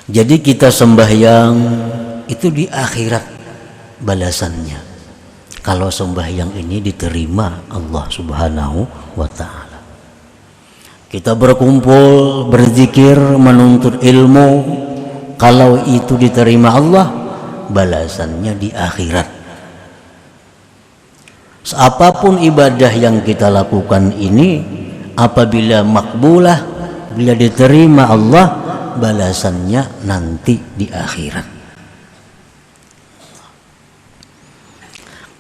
Jadi kita sembahyang itu di akhirat balasannya. Kalau sembahyang ini diterima Allah Subhanahu wa ta'ala. Kita berkumpul, berzikir, menuntut ilmu, kalau itu diterima Allah, balasannya di akhirat. Apapun ibadah yang kita lakukan ini, apabila makbulah, bila diterima Allah, balasannya nanti di akhirat.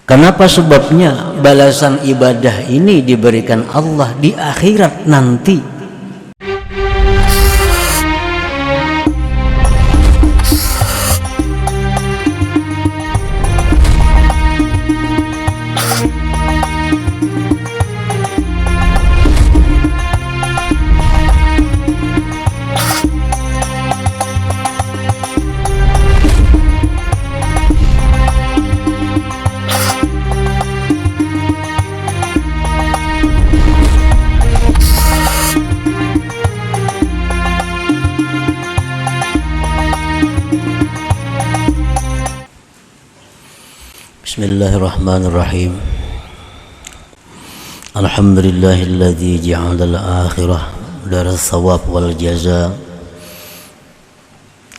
Kenapa sebabnya balasan ibadah ini diberikan Allah di akhirat nanti? Bismillahirrahmanirrahim. Alhamdulillahilladzi ja'ala al-akhirah daras thawab wal jaza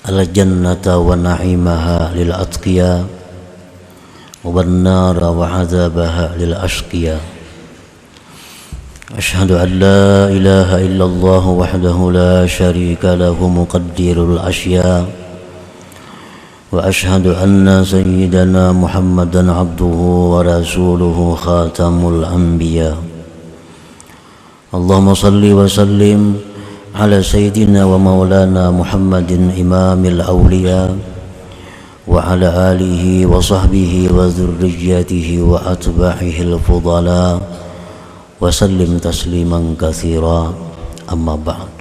al-jannata wa na'imaha lil atqiya wan nara wa 'adzabaha lil ashqiya. Asyhadu an la ilaha illallah wahdahu la syarika lahu muqaddirul asya. وأشهد أن سيدنا محمدا عبده ورسوله خاتم الأنبياء. اللهم صل وسلم على سيدنا ومولانا محمد إمام الأولياء وعلى آله وصحبه وذريته وأتباعه الفضلاء وسلم تسليما كثيرا. أما بعد.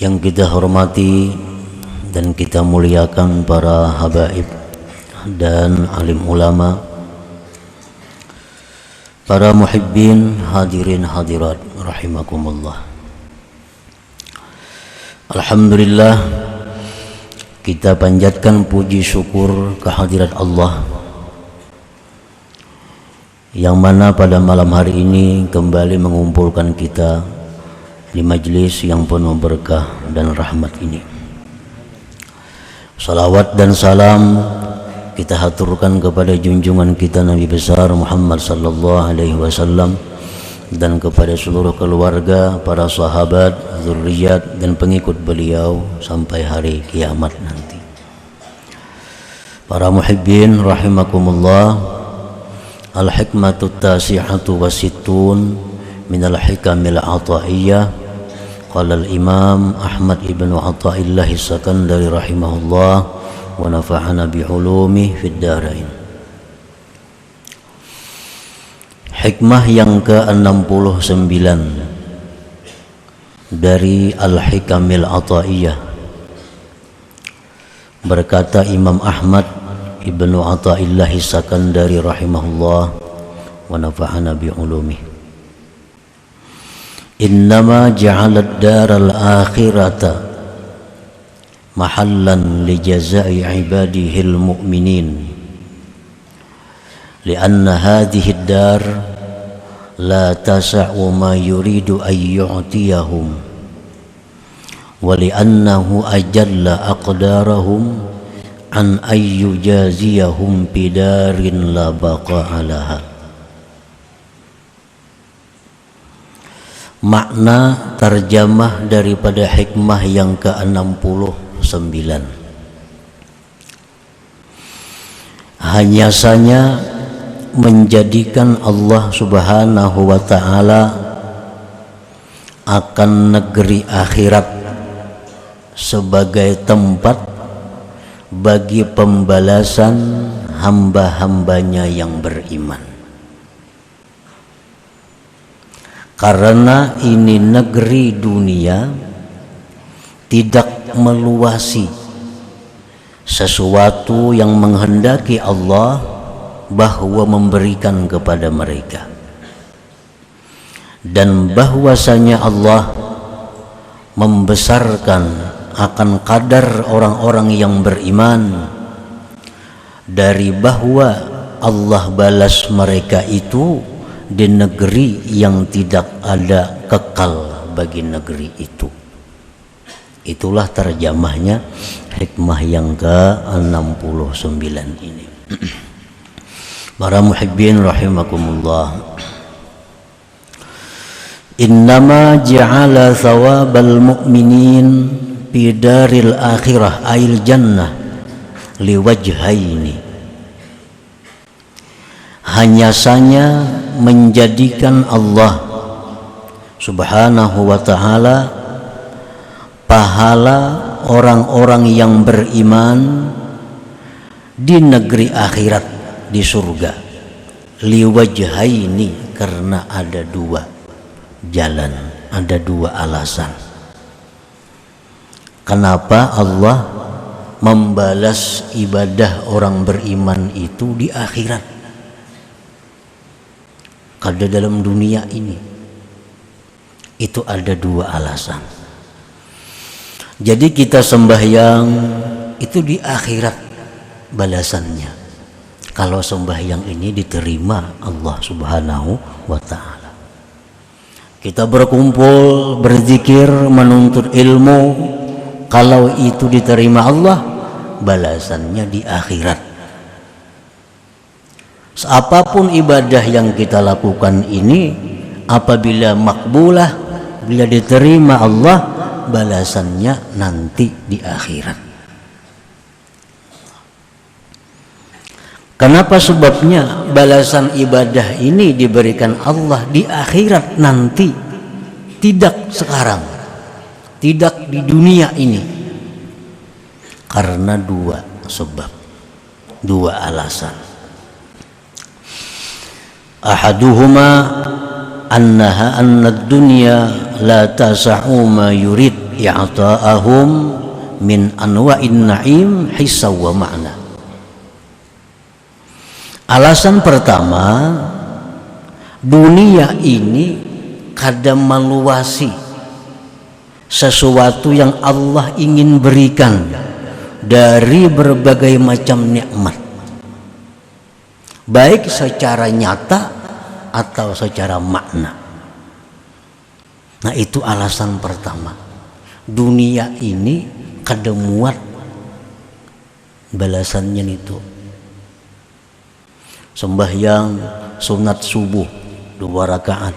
Yang kita hormati dan kita muliakan para habaib dan alim ulama, para muhibbin, hadirin hadirat rahimakumullah. Alhamdulillah, kita panjatkan puji syukur kehadirat Allah yang mana pada malam hari ini kembali mengumpulkan kita di majlis yang penuh berkah dan rahmat ini. Salawat dan salam kita haturkan kepada junjungan kita Nabi besar Muhammad sallallahu alaihi wasallam dan kepada seluruh keluarga, para sahabat, zuriat dan pengikut beliau sampai hari kiamat nanti. Para muhibbin rahimakumullah, al-hikmatut tasi'atu wasittun minal hikamil ataiyah. Qala al-Imam Ahmad ibn Athaillah as-Sakandari rahimahullah wa nafa'ana bi'ulumi fid darain. Hikmah yang ke-69 dari Al-Hikamil Athaiyah. Berkata Imam Ahmad ibn Athaillah as-Sakandari rahimahullah wa nafa'ana bi'ulumi. Innama ja'alad daral akhirata mahallan li jazai ibadihil mu'minin lianna hadhihi ad-dar la tasa'u ma yuridu an yu'tiyahum wa li'annahu ajalla aqdarahum an ay yujaziyahum bidarin la baqa'a laha. Makna terjemah daripada hikmah yang ke-69, hanya saja menjadikan Allah Subhanahu wa ta'ala akan negeri akhirat sebagai tempat bagi pembalasan hamba-hambanya yang beriman. Karena ini negeri dunia tidak meluasi sesuatu yang menghendaki Allah bahwa memberikan kepada mereka, dan bahwasanya Allah membesarkan akan kadar orang-orang yang beriman dari bahwa Allah balas mereka itu di negeri yang tidak ada kekal bagi negeri itu. Itulah terjemahnya hikmah yang ke-69 ini. Para muhibbin rahimakumullah. Innama ja'ala thawabal mu'minin fi daril akhirah ail jannah liwajhaini. Hanya saja menjadikan Allah subhanahu wa ta'ala pahala orang-orang yang beriman di negeri akhirat, di surga, liwajhaini, karena ada dua jalan, ada dua alasan kenapa Allah membalas ibadah orang beriman itu di akhirat. Kalau dalam dunia ini itu ada dua alasan. Jadi kita sembahyang itu di akhirat balasannya, kalau sembahyang ini diterima Allah subhanahu wa ta'ala. Kita berkumpul, berzikir, menuntut ilmu, kalau itu diterima Allah, balasannya di akhirat. Apapun ibadah yang kita lakukan ini, apabila makbulah, bila diterima Allah, balasannya nanti di akhirat. Kenapa sebabnya balasan ibadah ini diberikan Allah di akhirat nanti, tidak sekarang, tidak di dunia ini? Karena dua sebab, dua alasan. Ahaduhuma anna ad-dunya la tasa'u ma yurid i'ta'ahum min anwa'in na'im hissaw wa ma'na. Alasan pertama, dunia ini kadang meluasi sesuatu yang Allah ingin berikan dari berbagai macam nikmat, baik secara nyata atau secara makna. Nah, itu alasan pertama. Dunia ini kadang muat balasannya itu. Sembahyang sunat subuh 2 rakaat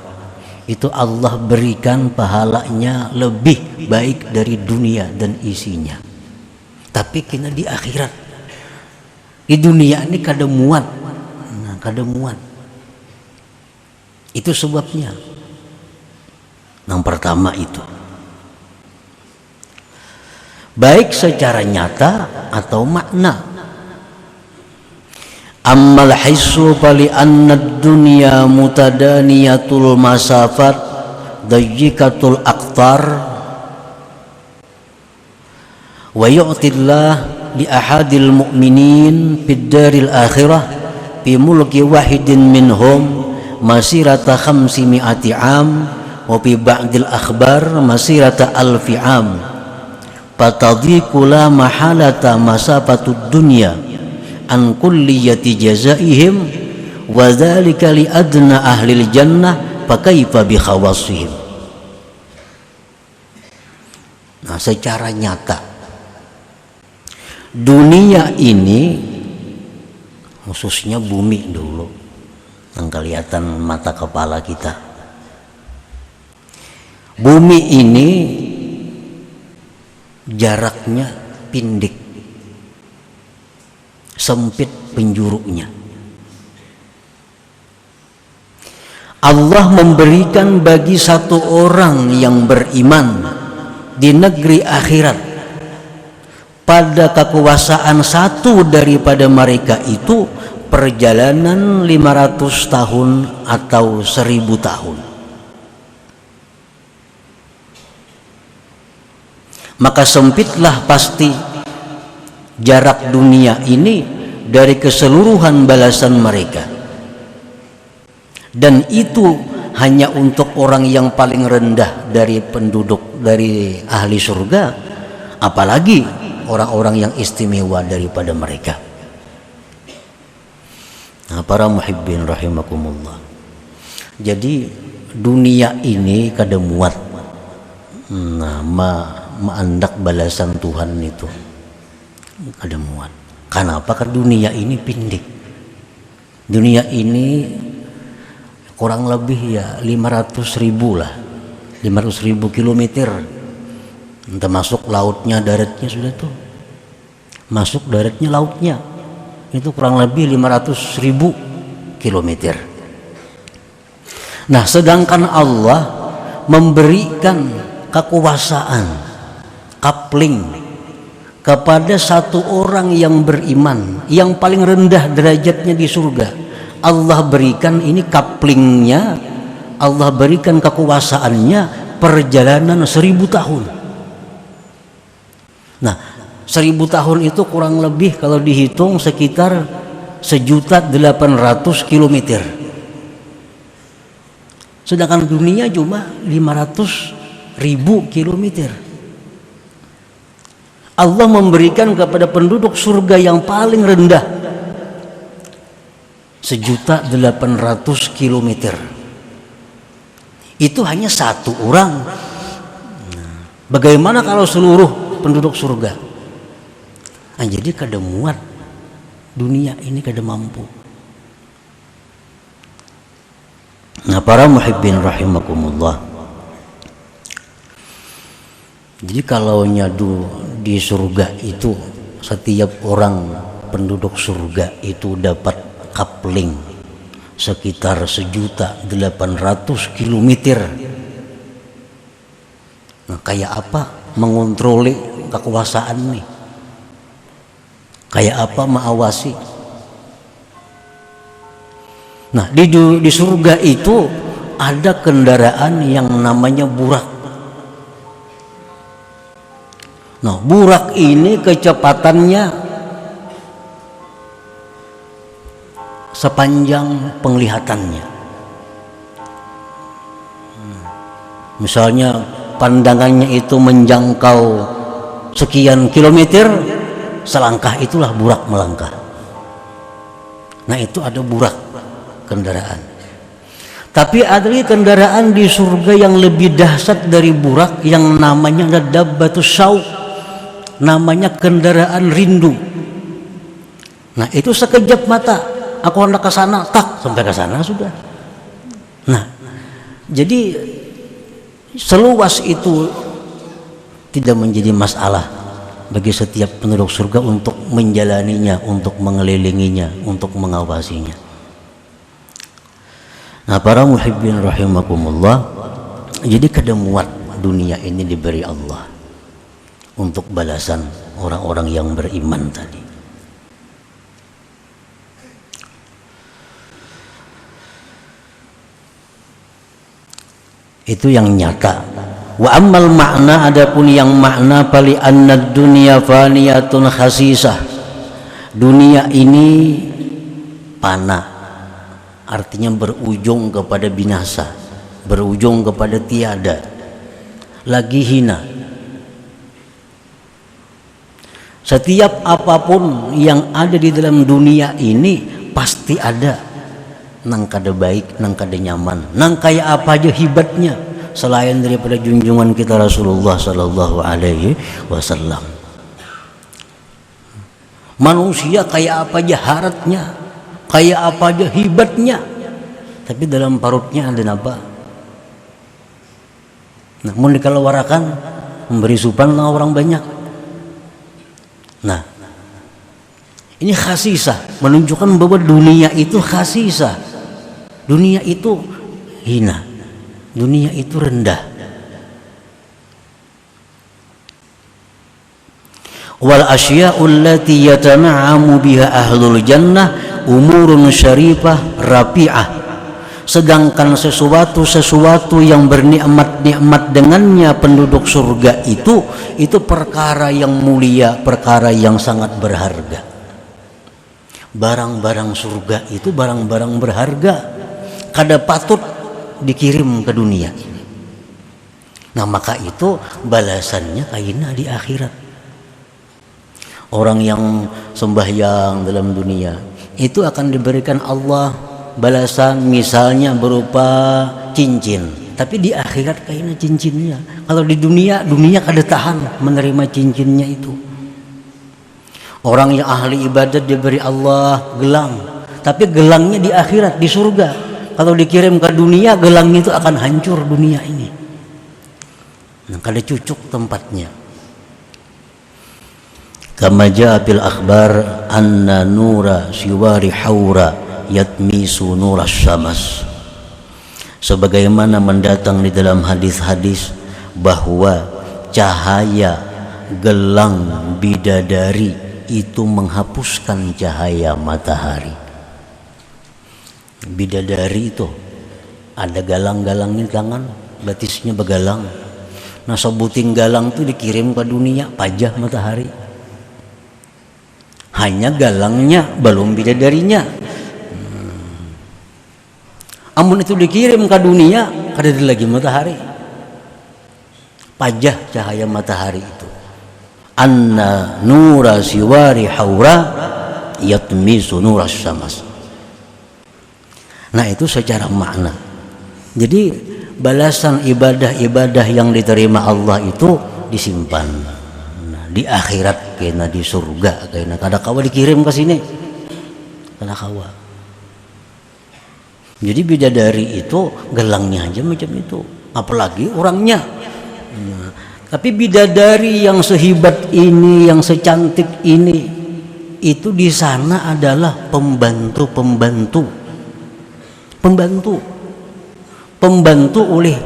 itu Allah berikan pahalanya lebih baik dari dunia dan isinya. Tapi kena di akhirat, di dunia ini kadang muat, kadang muat. Itu sebabnya. Yang pertama itu, baik secara nyata atau makna. Ammal hissu fali anna ad-dunya mutadaniyatul masafat dayyikatul aqtar wa yu'tillah li ahadil mu'minin fid daril akhirah fi mulki wahidin minhum masirata 500 am wa fi ba'dil akhbar masirata 1000 am fatadhiqu la mahalata masafatud dunya an kulliyati jazaihim wa dzalika li adna ahlil jannah fa kaifa bi khawasihim. Nah, secara nyata dunia ini, khususnya bumi dulu yang kelihatan mata kepala kita, bumi ini jaraknya pendek, sempit penjurunya. Allah memberikan bagi satu orang yang beriman di negeri akhirat, pada kekuasaan satu daripada mereka itu perjalanan 500 tahun atau 1000 tahun. Maka sempitlah pasti jarak dunia ini dari keseluruhan balasan mereka, dan itu hanya untuk orang yang paling rendah dari penduduk dari ahli surga, apalagi orang-orang yang istimewa daripada mereka. Nah, para muhibbin rahimakumullah. Jadi dunia ini kada muat maandak balasan Tuhan itu kada muat. Kenapa? Karena dunia ini pindik. Dunia ini kurang lebih ya 500.000 lah, 500.000 kilometer, termasuk lautnya, daratnya sudah tuh, masuk daratnya, lautnya, itu kurang lebih 500.000 kilometer. Nah, sedangkan Allah memberikan kekuasaan, kapling kepada satu orang yang beriman, yang paling rendah derajatnya di surga. Allah berikan ini kaplingnya, Allah berikan kekuasaannya perjalanan 1000 tahun. Nah, 1000 tahun itu kurang lebih kalau dihitung sekitar 1.800.000 kilometer. Sedangkan dunia cuma 500.000 kilometer. Allah memberikan kepada penduduk surga yang paling rendah 1.800.000 kilometer. Itu hanya satu orang. Bagaimana kalau seluruh penduduk surga? Nah, jadi kada muat dunia ini, kada mampu. Nah, para muhibbin rahimakumullah. Jadi kalau nyadu di surga itu setiap orang penduduk surga itu dapat kapling sekitar 1.800.000 kilometer. Nah, kayak apa mengontroli kekuasaan nih? Kayak apa mengawasi? Nah, di surga itu ada kendaraan yang namanya burak. Nah, burak ini kecepatannya sepanjang penglihatannya. Misalnya pandangannya itu menjangkau sekian kilometer, selangkah itulah burak melangkah. Nah, itu ada burak kendaraan. Tapi ada lagi kendaraan di surga yang lebih dahsyat dari burak, yang namanya dabbatus syauq, namanya kendaraan rindu. Nah, itu sekejap mata aku hendak ke sana, tak sampai ke sana sudah. Nah, jadi seluas itu tidak menjadi masalah bagi setiap penduduk surga untuk menjalaninya, untuk mengelilinginya, untuk mengawasinya. Nah, para muhibbin rahimakumullah, jadi kada muat dunia ini diberi Allah untuk balasan orang-orang yang beriman tadi. Itu yang nyata. Wa ammal makna, adapun yang makna, pali anna dunya faniyatun khasisah. Dunia ini pana, artinya berujung kepada binasa, berujung kepada tiada, lagi hina. Setiap apapun yang ada di dalam dunia ini pasti ada nang kada baik, nang kada nyaman, nang kayak apa aja hibatnya selain daripada junjungan kita Rasulullah sallallahu alaihi wasallam. Manusia kayak apa aja haratnya, kayak apa aja hibatnya, tapi dalam parutnya ada apa? Namun dikeluarkan memberi supan orang banyak. Nah, ini khasisah, menunjukkan bahwa dunia itu khasisah, dunia itu hina, dunia itu rendah. Wal asya'u allati yatana'amu biha ahlul jannah umurun syarifah rafi'ah. Sedangkan sesuatu yang bernikmat-nikmat dengannya penduduk surga itu perkara yang mulia, perkara yang sangat berharga. Barang-barang surga itu barang-barang berharga, kada patut dikirim ke dunia. Nah maka itu balasannya kaina di akhirat. Orang yang sembahyang dalam dunia itu akan diberikan Allah balasan misalnya berupa cincin, tapi di akhirat kaina cincinnya. Kalau di dunia kada tahan menerima cincinnya itu. Orang yang ahli ibadat diberi Allah gelang, tapi gelangnya di akhirat, di surga. Kalau dikirim ke dunia, gelangnya itu akan hancur dunia ini. Nah, kada cucuk tempatnya. Kama jaa bil akhbar anna nura siwari haura yatmisu nuras syamas. Sebagaimana mendatang di dalam hadis-hadis bahwa cahaya gelang bidadari itu menghapuskan cahaya matahari. Bidadari itu ada galang-galangnya tangan, batisnya begalang. Nah sebuting galang itu dikirim ke dunia, pajah matahari. Hanya galangnya, belum bidadarinya. Amun itu dikirim ke dunia, kada ada lagi matahari. Pajah cahaya matahari itu. Anna nura siwari haura yatmisu nuras syamas. Nah itu secara makna. Jadi balasan ibadah-ibadah yang diterima Allah itu disimpan. Nah, di akhirat kena di surga kena kada kawa dikirim ke sini. Kada kawa. Jadi bidadari itu gelangnya aja macam itu, apalagi orangnya. Nah, tapi bidadari yang sehebat ini, yang secantik ini, itu di sana adalah pembantu oleh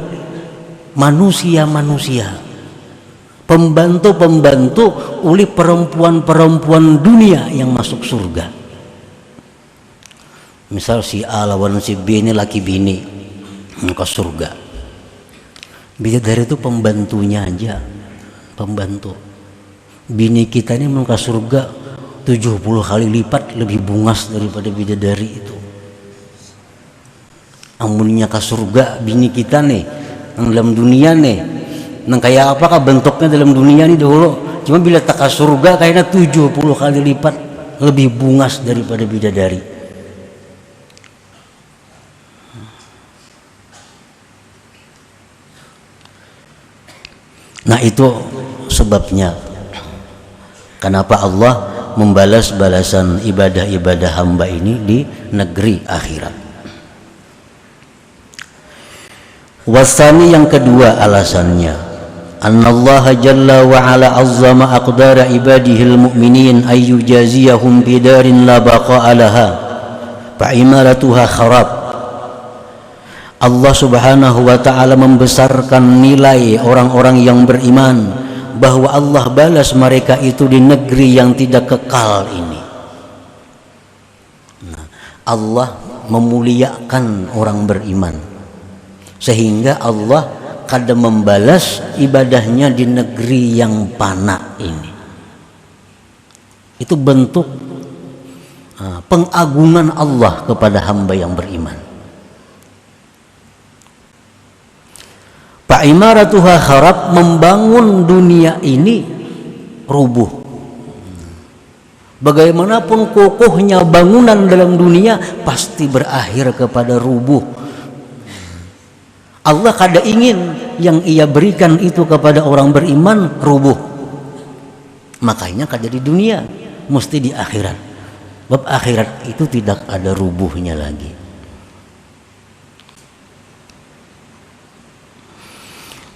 manusia-manusia, pembantu oleh perempuan-perempuan dunia yang masuk surga. Misal si A lawan si B ini laki bini ke surga. Bidadari itu pembantunya aja, pembantu. Bini kita ini mau ke surga 70 kali lipat lebih bungas daripada bidadari itu. Amunnya ke surga bini kita nih, yang dalam dunia nih, yang kayak apakah bentuknya dalam dunia nih dulu. Cuma bila tak ke surga kayaknya 70 kali lipat lebih bungas daripada bidadari. Nah itu sebabnya kenapa Allah membalas balasan ibadah-ibadah hamba ini di negeri akhirat. Wasani yang kedua alasannya, annallaha jalla wa ala azzama aqdara ibadihil mu'minin ay yujaziyahum bidarin la baqa'a laha fa imaratuha kharab. Allah subhanahu wa ta'ala membesarkan nilai orang-orang yang beriman, bahwa Allah balas mereka itu di negeri yang tidak kekal ini. Nah, Allah memuliakan orang beriman sehingga Allah kada membalas ibadahnya di negeri yang fana ini. Itu bentuk pengagungan Allah kepada hamba yang beriman. Imaratuha kharab, membangun dunia ini rubuh. Bagaimanapun kokohnya bangunan dalam dunia pasti berakhir kepada rubuh. Allah kada ingin yang ia berikan itu kepada orang beriman rubuh. Makanya kada di dunia, mesti di akhirat. Sebab akhirat itu tidak ada rubuhnya lagi.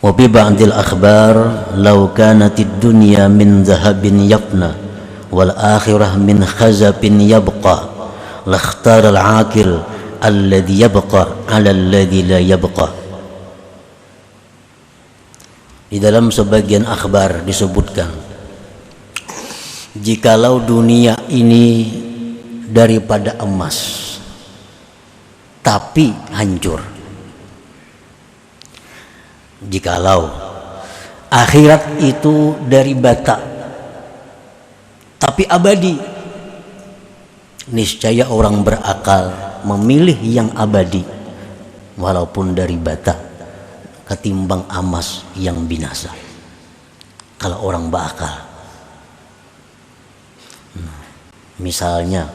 Wa bi ba'dil akhbar law kanatid dunya min dhahabin yafna wal akhirah min khazabin yabqa lakhtara al-aqil alladhi yabqa 'ala alladhi la yabqa. Di dalam sebagian akhbar disebutkan, jikalau dunia ini daripada emas tapi hancur, jikalau akhirat itu dari bata tapi abadi, niscaya orang berakal memilih yang abadi walaupun dari bata. ketimbang emas yang binasa. Kalau orang berakal. Misalnya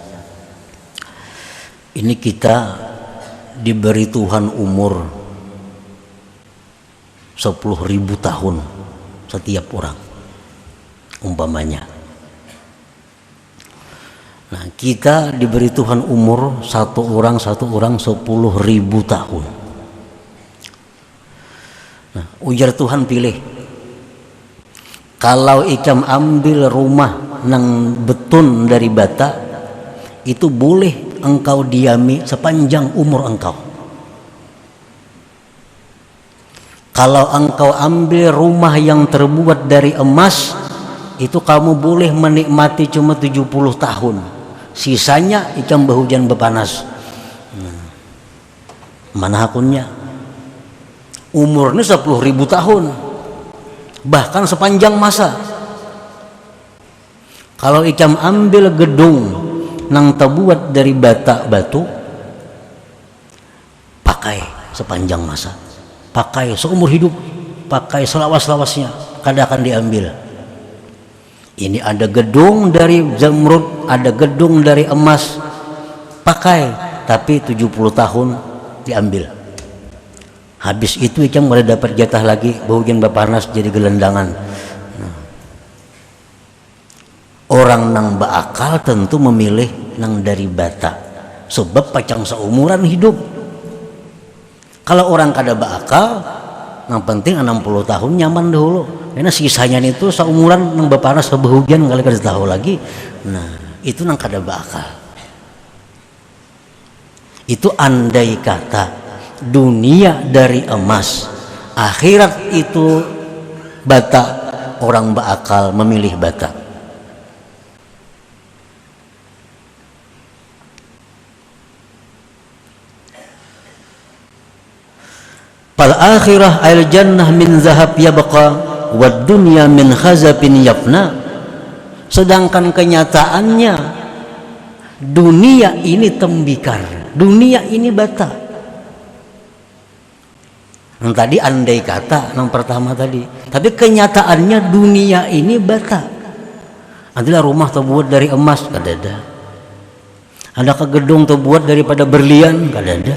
ini kita diberi Tuhan umur 10.000 tahun setiap orang umpamanya. Nah, kita diberi Tuhan umur satu orang 10.000 tahun. Nah, ujar Tuhan pilih. Kalau ikam ambil rumah nang betun dari bata, itu boleh engkau diami sepanjang umur engkau. Kalau engkau ambil rumah yang terbuat dari emas, itu kamu boleh menikmati cuma 70 tahun. Sisanya ikam berhujan berpanas. Mana hakunnya? Umurnya 10.000 tahun, bahkan sepanjang masa. Kalau ikam ambil gedung nang terbuat dari bata batu, pakai sepanjang masa, pakai seumur hidup, pakai selawas-lawasnya, kada akan diambil. Ini ada gedung dari zamrud, ada gedung dari emas, pakai, tapi 70 tahun diambil. Habis itu ikam boleh dapat jatah lagi, berhujan berpanas jadi gelendangan. Orang nang berakal tentu memilih nang dari bata, sebab pacang seumuran hidup. Kalau orang kada berakal, yang penting 60 tahun nyaman dahulu, karena sisanya itu seumuran nang berpanas berhujan kali kada tahu lagi. Nah, itu nang kada berakal. Itu andai kata dunia dari emas, akhirat itu bata, orang berakal memilih bata. Fal akhirah al jannah min zahab yabqa wad dunya min khazabin yafna. Sedangkan kenyataannya dunia ini tembikar, dunia ini bata. Yang tadi andai kata, yang pertama tadi, tapi kenyataannya dunia ini bata. Adalah rumah terbuat dari emas, kada ada. Adakah gedung terbuat daripada berlian, kada ada.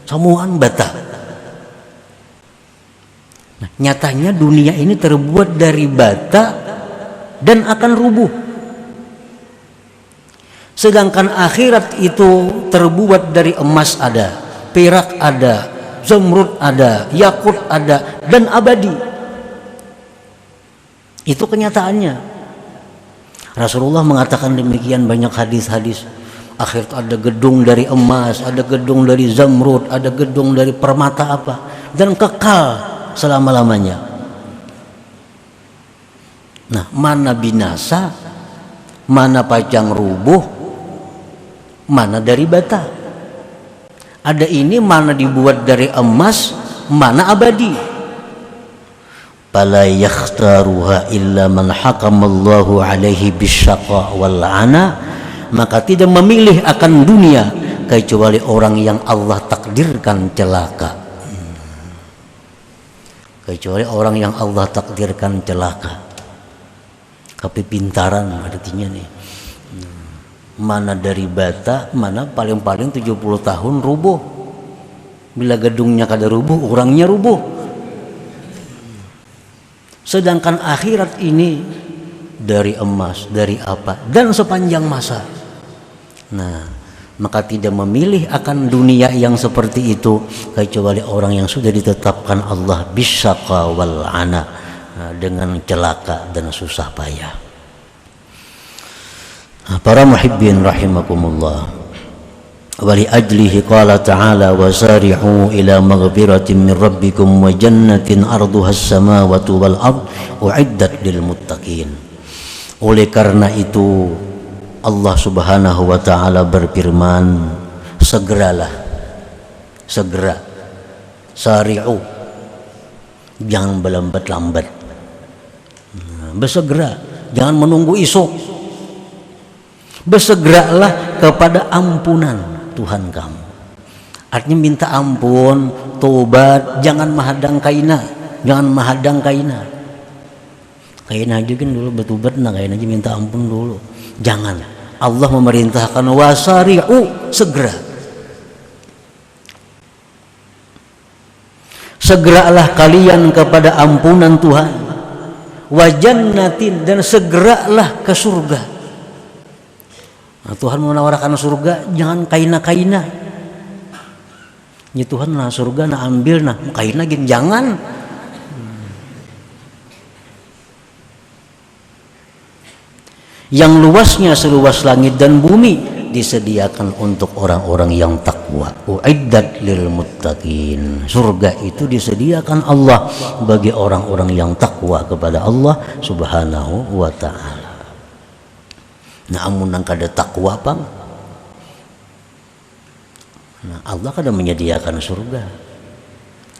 Semuaan bata. Nah, nyatanya dunia ini terbuat dari bata dan akan rubuh. Sedangkan akhirat itu terbuat dari emas ada, perak ada, zamrud ada, yakut ada, dan abadi. Itu kenyataannya. Rasulullah mengatakan demikian, banyak hadis-hadis. Akhirat ada gedung dari emas, ada gedung dari zamrud, ada gedung dari permata apa, dan kekal selama-lamanya. Nah, mana binasa, mana pacang rubuh, mana dari bata. Ada ini mana dibuat dari emas, mana abadi. Fala yakhtaruha illa man hakamallahu alaihi bisyaqa wal ana. Maka tidak memilih akan dunia kecuali orang yang Allah takdirkan celaka. Kecuali orang yang Allah takdirkan celaka. Kepintaran artinya nih. Mana dari bata, mana paling-paling 70 tahun rubuh. Bila gedungnya kada rubuh, orangnya rubuh. Sedangkan akhirat ini dari emas, dari apa, dan sepanjang masa. Nah, maka tidak memilih akan dunia yang seperti itu kecuali orang yang sudah ditetapkan Allah bisyaqa wal ana, dengan celaka dan susah payah. Para muhibbin rahimakumullah, wali ajlihi qala ta'ala wasari'u ila maghfiratin min rabbikum wa jannatin arduha as-samawati wal ard uiddat lil muttaqin. Oleh karena itu Allah subhanahu wa ta'ala berfirman, segeralah, segera, sari'u, jangan berlambat-lambat, bersegera, jangan menunggu esok, bersegeralah kepada ampunan Tuhan kamu. Artinya minta ampun, tobat, jangan mahadang kaina, jangan mahadang kaina. Kaina aja kan dulu bertobat, nah kaina aja minta ampun dulu. Jangan. Allah memerintahkan wasari'u, segera. Segeralah kalian kepada ampunan Tuhan. Wa jannatin, dan segeralah ke surga. Nah, Tuhan menawarkan surga, jangan kaina-kaina. Ya Tuhan, nah surga nah ambil, nah kaina gini, jangan. Yang luasnya seluas langit dan bumi disediakan untuk orang-orang yang takwa. Uiddat lil muttaqin. Surga itu disediakan Allah bagi orang-orang yang takwa kepada Allah Subhanahu wa taala. Nah, amun nang kada takwa pang. Nah, Allah kada menyediakan surga.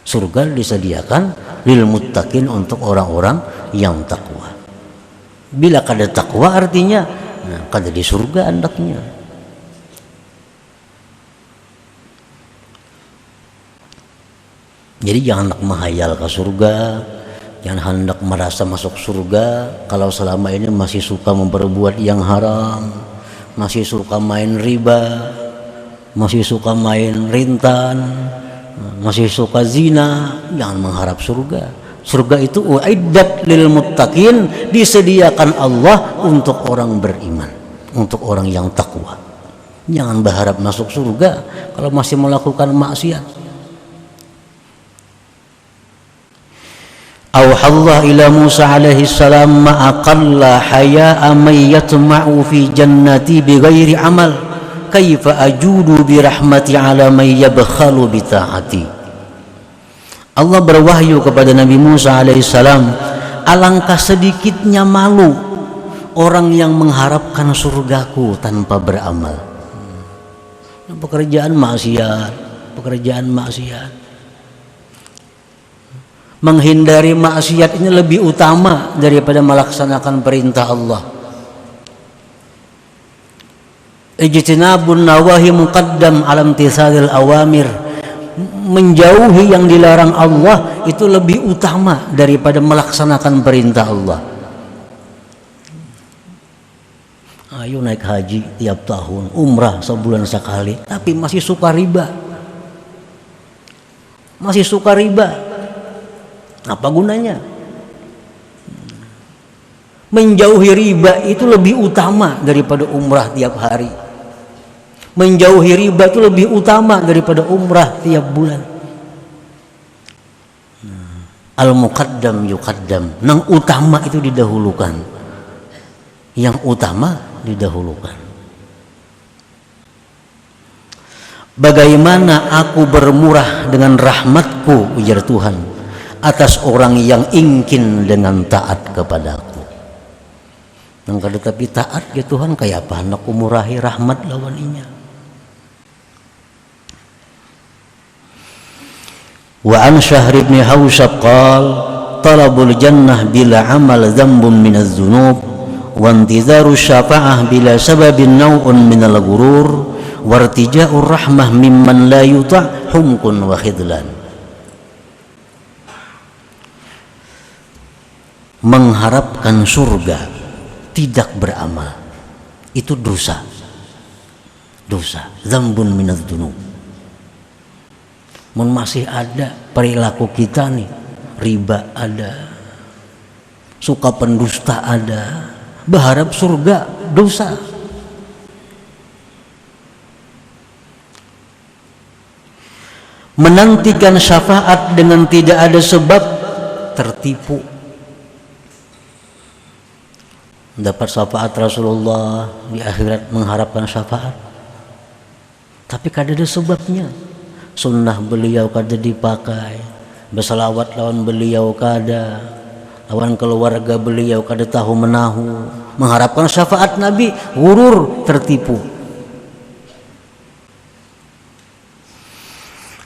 Surga disediakan lil muttaqin, untuk orang-orang yang takwa. Bila kada takwa artinya kada di surga andaknya. Jadi jangan hendak menghayal ke surga, jangan hendak merasa masuk surga kalau selama ini masih suka memperbuat yang haram, masih suka main riba, masih suka main rintan, masih suka zina. Jangan mengharap surga. Surga itu uiddat lil muttaqin, disediakan Allah untuk orang beriman, untuk orang yang takwa. Jangan berharap masuk surga kalau masih melakukan maksiat. Auhallah ila Musa alaihi salam ma aqalla haya'a may yatma'u fi jannati bighairi amal, kaifa ajudu bi rahmati ala may yabkhalu bi ta'ati. Allah berwahyu kepada Nabi Musa alaihissalam, alangkah sedikitnya malu orang yang mengharapkan surgaku tanpa beramal. Pekerjaan maksiat. Menghindari maksiat ini lebih utama daripada melaksanakan perintah Allah. Ijtinabun nawahi muqaddam ala imtithalil awamir. Menjauhi yang dilarang Allah itu lebih utama daripada melaksanakan perintah Allah. Ayo naik haji tiap tahun, umrah sebulan sekali, tapi masih suka riba. Apa gunanya? Menjauhi riba itu lebih utama daripada umrah tiap hari. Menjauhi riba itu lebih utama daripada umrah tiap bulan. Al-muqaddam yuqaddam. Nang utama itu didahulukan. Yang utama didahulukan. Bagaimana aku bermurah dengan rahmatku, ujar Tuhan, atas orang yang ingkin dengan taat kepadaku. Nang kada tapi taat ya Tuhan, kayak apa hendak umurahi rahmat lawan inya. Wa an Syahr ibn Hawshab qal talabul jannah bila amal dhanbun minaz dzunub wa intizaru syafa'ah bila sababin naw'un minal ghurur wartija'ur rahmah mimman la yuta' humkun wa khidlan. Mengharapkan surga tidak beramal itu dosa, dzambun minaz dzunub. Mun masih ada perilaku kita nih, riba ada, suka pendusta ada, berharap surga dosa. Menantikan syafaat dengan tidak ada sebab, tertipu. Dapat syafaat Rasulullah di akhirat, mengharapkan syafaat, tapi kada ada sebabnya. Sunnah beliau kada dipakai, bersalawat lawan beliau kada, lawan keluarga beliau kada tahu menahu, mengharapkan syafaat Nabi, gurur, tertipu.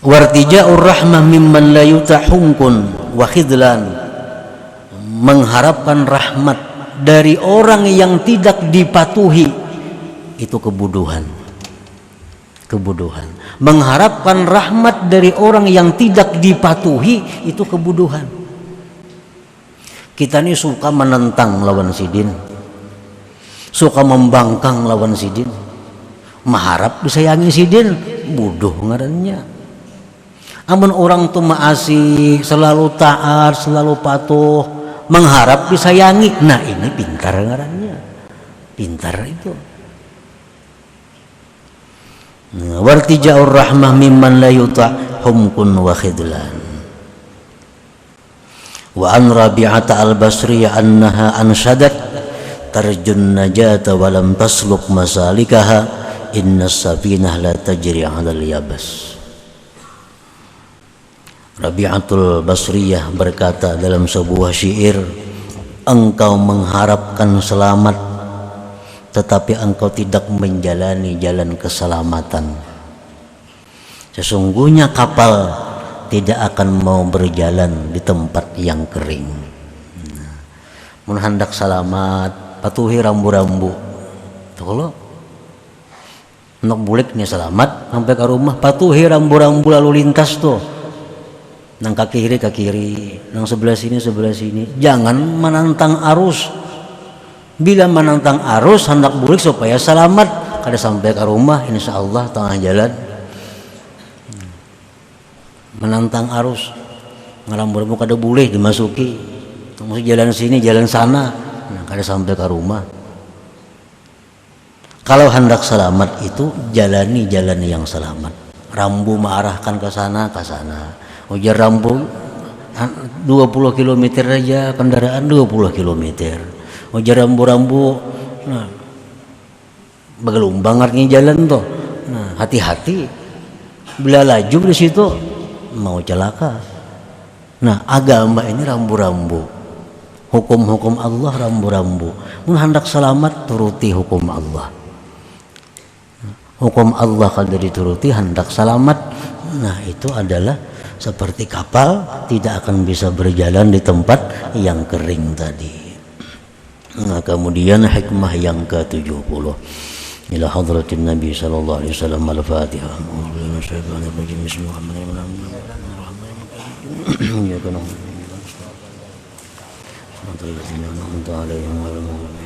Wartija'ur rahmah mimman la yutahumkun wa khidlan. Mengharapkan rahmat dari orang yang tidak dipatuhi, itu kebodohan. kebodohan. Mengharapkan rahmat dari orang yang tidak dipatuhi itu kebodohan. Kita ini suka menentang lawan sidin, suka membangkang lawan sidin, mengharap disayangi sidin, bodoh ngarannya. Amun orang tuh maasih, selalu taat, selalu patuh, mengharap disayangi, nah ini pintar ngarannya, pintar itu. Wartija'ur rahmah mimman la yuta' humkun wa khidlan. Wa an Rabi'ata al-Basriyah annaha anshadat tarjun najata wa lam tasluk masalikaha inna safinah la tajri 'alal yabas. Rabi'atul Basriyah berkata dalam sebuah syair, engkau mengharapkan selamat tetapi engkau tidak menjalani jalan keselamatan. Sesungguhnya kapal tidak akan mau berjalan di tempat yang kering. Mun hendak selamat, patuhi rambu-rambu. Kalau nak bulik nih selamat sampai ke rumah, patuhi rambu-rambu lalu lintas tuh. Nang kaki kiri, nang sebelah sini. Jangan menantang arus. Bila menantang arus hendak bulik supaya selamat, kada sampai ke rumah insya Allah tengah jalan. Menantang arus, ngarambu-rambu kada boleh dimasuki, mesti jalan sini jalan sana, nah, kada sampai ke rumah. Kalau hendak selamat itu jalani jalan yang selamat. Rambu mengarahkan ke sana. Ujar rambu 20 km aja kendaraan 20 km. Ujar rambu-rambu, nah, begelumbang artinya jalan tuh. Nah, hati-hati. Bila laju di situ mau celaka. Nah, agama ini rambu-rambu. Hukum-hukum Allah rambu-rambu. Mun hendak selamat turuti hukum Allah. Hukum Allah kalau dituruti hendak selamat. Nah, itu adalah seperti kapal tidak akan bisa berjalan di tempat yang kering tadi. Nah, kemudian hikmah yang ke-70 ila hadratin Nabi sallallahu alaihi wasallam al-Fatihah. Bismillahirrahmanirrahim.